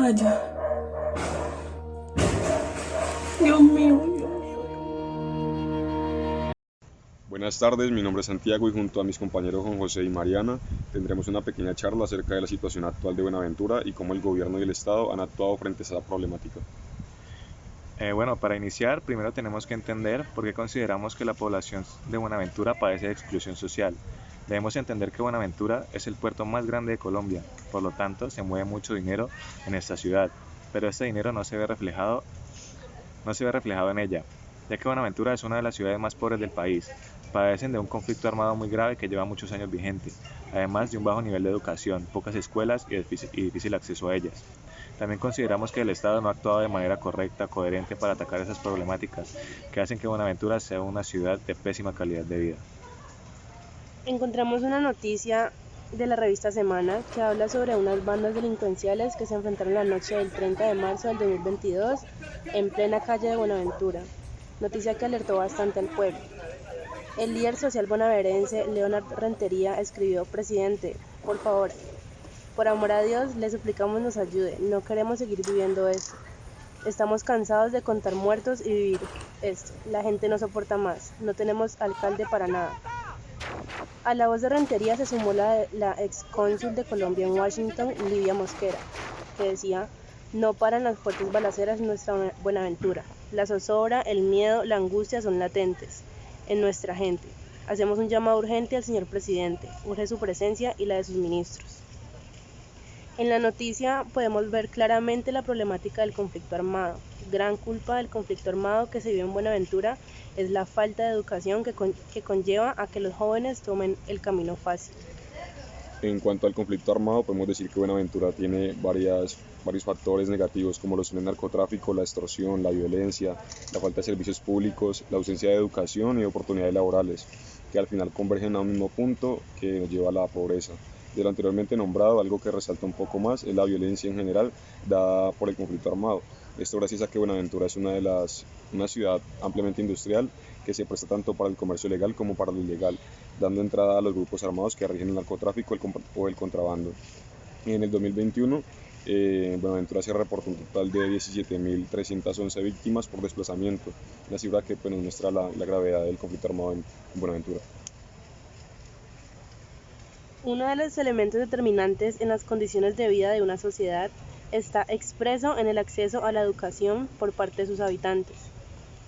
vaya. Dios mío, Dios mío. Buenas tardes, mi nombre es Santiago y junto a mis compañeros Juan José y Mariana tendremos una pequeña charla acerca de la situación actual de Buenaventura y cómo el gobierno y el Estado han actuado frente a esa problemática. Para iniciar, primero tenemos que entender por qué consideramos que la población de Buenaventura padece de exclusión social. Debemos entender que Buenaventura es el puerto más grande de Colombia, por lo tanto se mueve mucho dinero en esta ciudad, pero este dinero no se ve reflejado en ella, ya que Buenaventura es una de las ciudades más pobres del país. Padecen de un conflicto armado muy grave que lleva muchos años vigente, además de un bajo nivel de educación, pocas escuelas y difícil acceso a ellas. También consideramos que el Estado no ha actuado de manera correcta, coherente para atacar esas problemáticas que hacen que Buenaventura sea una ciudad de pésima calidad de vida. Encontramos una noticia de la revista Semana que habla sobre unas bandas delincuenciales que se enfrentaron la noche del 30 de marzo del 2022 en plena calle de Buenaventura, noticia que alertó bastante al pueblo. El líder social bonaerense Leonard Rentería escribió: "Presidente, por favor, por amor a Dios, le suplicamos nos ayude, no queremos seguir viviendo esto. Estamos cansados de contar muertos y vivir esto. La gente no soporta más, no tenemos alcalde para nada". A la voz de Rentería se sumó la excónsul de Colombia en Washington, Livia Mosquera, que decía: "No paran las fuertes balaceras en nuestra Buenaventura. La zozobra, el miedo, la angustia son latentes en nuestra gente. Hacemos un llamado urgente al señor presidente, urge su presencia y la de sus ministros". En la noticia podemos ver claramente la problemática del conflicto armado. Gran culpa del conflicto armado que se vive en Buenaventura es la falta de educación que conlleva a que los jóvenes tomen el camino fácil. En cuanto al conflicto armado, podemos decir que Buenaventura tiene varios factores negativos como lo son el narcotráfico, la extorsión, la violencia, la falta de servicios públicos, la ausencia de educación y oportunidades laborales, que al final convergen a un mismo punto que nos lleva a la pobreza. De lo anteriormente nombrado, algo que resalta un poco más es la violencia en general dada por el conflicto armado. Esto gracias a que Buenaventura es una ciudad ampliamente industrial que se presta tanto para el comercio legal como para lo ilegal, dando entrada a los grupos armados que rigen el narcotráfico o el contrabando. En el 2021, Buenaventura se reportó un total de 17.311 víctimas por desplazamiento, una cifra que nos muestra la gravedad del conflicto armado en Buenaventura. Uno de los elementos determinantes en las condiciones de vida de una sociedad está expreso en el acceso a la educación por parte de sus habitantes.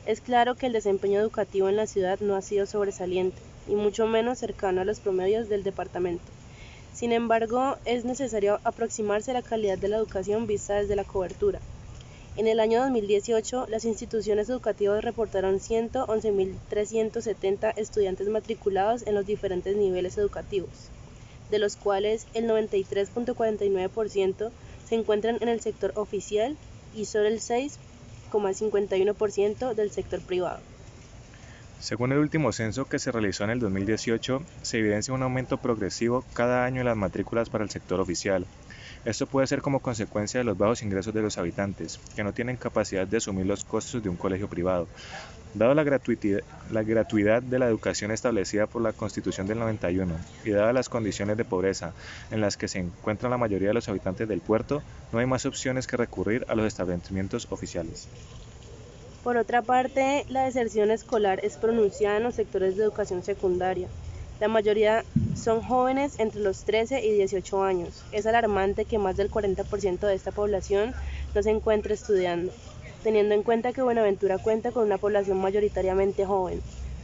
Es claro que el desempeño educativo en la ciudad no ha sido sobresaliente, y mucho menos cercano a los promedios del departamento. Sin embargo, es necesario aproximarse a la calidad de la educación vista desde la cobertura. En el año 2018, las instituciones educativas reportaron 111.370 estudiantes matriculados en los diferentes niveles educativos, de los cuales el 93.49% se encuentran en el sector oficial y solo el 6.51% del sector privado. Según el último censo que se realizó en el 2018, se evidencia un aumento progresivo cada año en las matrículas para el sector oficial. Esto puede ser como consecuencia de los bajos ingresos de los habitantes, que no tienen capacidad de asumir los costos de un colegio privado. Dado la gratuidad de la educación establecida por la Constitución del 91 y dadas las condiciones de pobreza en las que se encuentran la mayoría de los habitantes del puerto, no hay más opciones que recurrir a los establecimientos oficiales. Por otra parte, la deserción escolar es pronunciada en los sectores de educación secundaria. La mayoría son jóvenes entre los 13 y 18 años. Es alarmante que más del 40% de esta población no se encuentre estudiando, teniendo en cuenta que Buenaventura cuenta con una población mayoritariamente joven.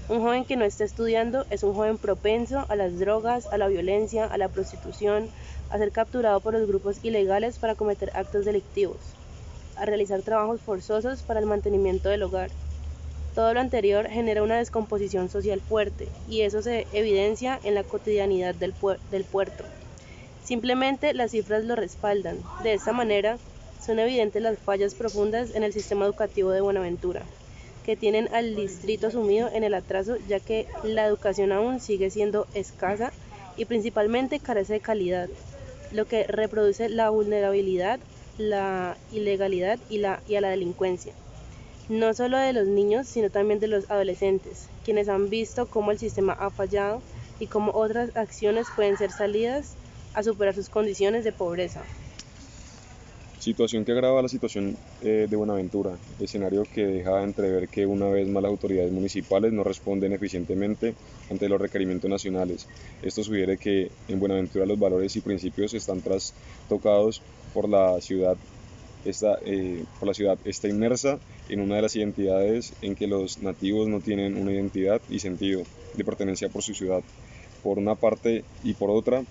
Un joven que no esté estudiando es un joven propenso a las drogas, a la violencia, a la prostitución, a ser capturado por los grupos ilegales para cometer actos delictivos, a realizar trabajos forzosos para el mantenimiento del hogar. Todo lo anterior genera una descomposición social fuerte, y eso se evidencia en la cotidianidad del puerto. Simplemente las cifras lo respaldan. De esta manera, son evidentes las fallas profundas en el sistema educativo de Buenaventura, que tienen al distrito sumido en el atraso, ya que la educación aún sigue siendo escasa y principalmente carece de calidad, lo que reproduce la vulnerabilidad, la ilegalidad y a la delincuencia, no solo de los niños, sino también de los adolescentes, quienes han visto cómo el sistema ha fallado y cómo otras acciones pueden ser salidas a superar sus condiciones de pobreza. Situación que agrava la situación de Buenaventura, escenario que deja entrever que una vez más las autoridades municipales no responden eficientemente ante los requerimientos nacionales. Esto sugiere que en Buenaventura los valores y principios están trastocados por la ciudad. Está inmersa en una de las identidades en que los nativos no tienen una identidad y sentido de pertenencia por su ciudad. Por una parte y por otra,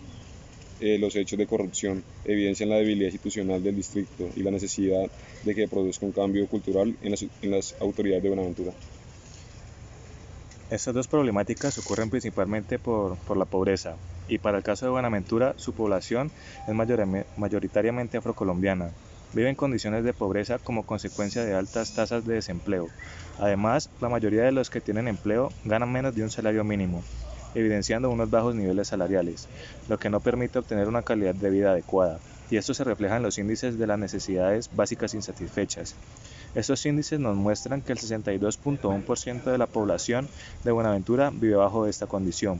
los hechos de corrupción evidencian la debilidad institucional del distrito y la necesidad de que produzca un cambio cultural en las autoridades de Buenaventura. Estas dos problemáticas ocurren principalmente por la pobreza, y para el caso de Buenaventura, su población es mayoritariamente afrocolombiana. Vive en condiciones de pobreza como consecuencia de altas tasas de desempleo. Además, la mayoría de los que tienen empleo ganan menos de un salario mínimo, evidenciando unos bajos niveles salariales, lo que no permite obtener una calidad de vida adecuada, y esto se refleja en los índices de las necesidades básicas insatisfechas. Estos índices nos muestran que el 62.1% de la población de Buenaventura vive bajo esta condición.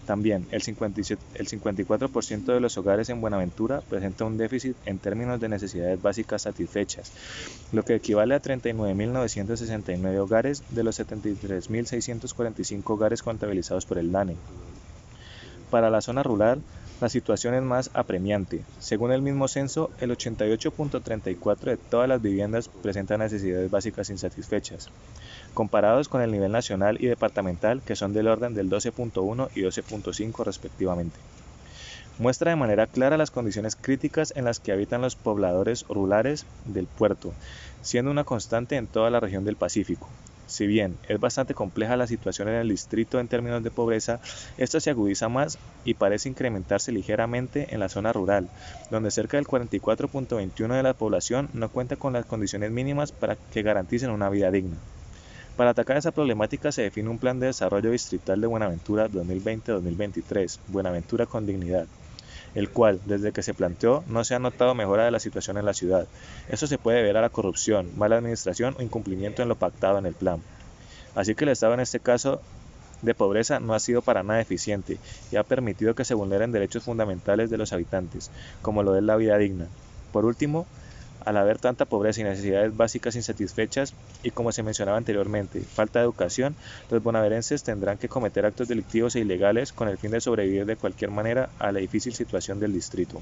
También el 54% de los hogares en Buenaventura presenta un déficit en términos de necesidades básicas satisfechas, lo que equivale a 39.969 hogares de los 73.645 hogares contabilizados por el DANE. Para la zona rural, la situación es más apremiante. Según el mismo censo, el 88.34% de todas las viviendas presentan necesidades básicas insatisfechas, comparados con el nivel nacional y departamental, que son del orden del 12.1 y 12.5 respectivamente. Muestra de manera clara las condiciones críticas en las que habitan los pobladores rurales del puerto, siendo una constante en toda la región del Pacífico. Si bien es bastante compleja la situación en el distrito en términos de pobreza, esta se agudiza más y parece incrementarse ligeramente en la zona rural, donde cerca del 44.21% de la población no cuenta con las condiciones mínimas para que garanticen una vida digna. Para atacar esa problemática se define un plan de desarrollo distrital de Buenaventura 2020-2023, Buenaventura con dignidad, el cual, desde que se planteó, no se ha notado mejora de la situación en la ciudad. Esto se puede deber a la corrupción, mala administración o incumplimiento en lo pactado en el plan. Así que el Estado en este caso de pobreza no ha sido para nada eficiente y ha permitido que se vulneren derechos fundamentales de los habitantes, como lo es la vida digna. Por último, al haber tanta pobreza y necesidades básicas insatisfechas, y como se mencionaba anteriormente, falta de educación, los bonaerenses tendrán que cometer actos delictivos e ilegales con el fin de sobrevivir de cualquier manera a la difícil situación del distrito.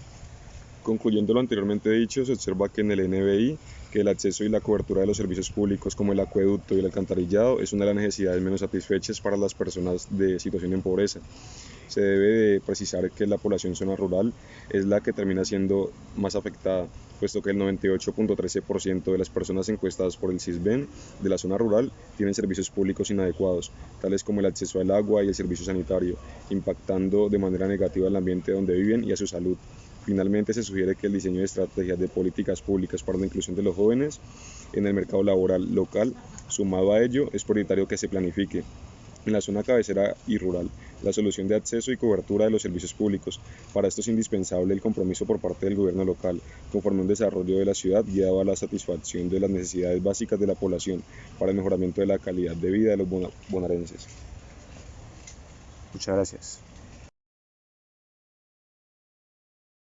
Concluyendo lo anteriormente dicho, se observa que en el NBI que el acceso y la cobertura de los servicios públicos como el acueducto y el alcantarillado es una de las necesidades menos satisfechas para las personas de situación en pobreza. Se debe de precisar que la población zona rural es la que termina siendo más afectada, puesto que el 98.13% de las personas encuestadas por el CISBEN de la zona rural tienen servicios públicos inadecuados, tales como el acceso al agua y el servicio sanitario, impactando de manera negativa al ambiente donde viven y a su salud. Finalmente, se sugiere que el diseño de estrategias de políticas públicas para la inclusión de los jóvenes en el mercado laboral local, sumado a ello, es prioritario que se planifique en la zona cabecera y rural la solución de acceso y cobertura de los servicios públicos. Para esto es indispensable el compromiso por parte del gobierno local, conforme un desarrollo de la ciudad guiado a la satisfacción de las necesidades básicas de la población para el mejoramiento de la calidad de vida de los bonaerenses. Muchas gracias.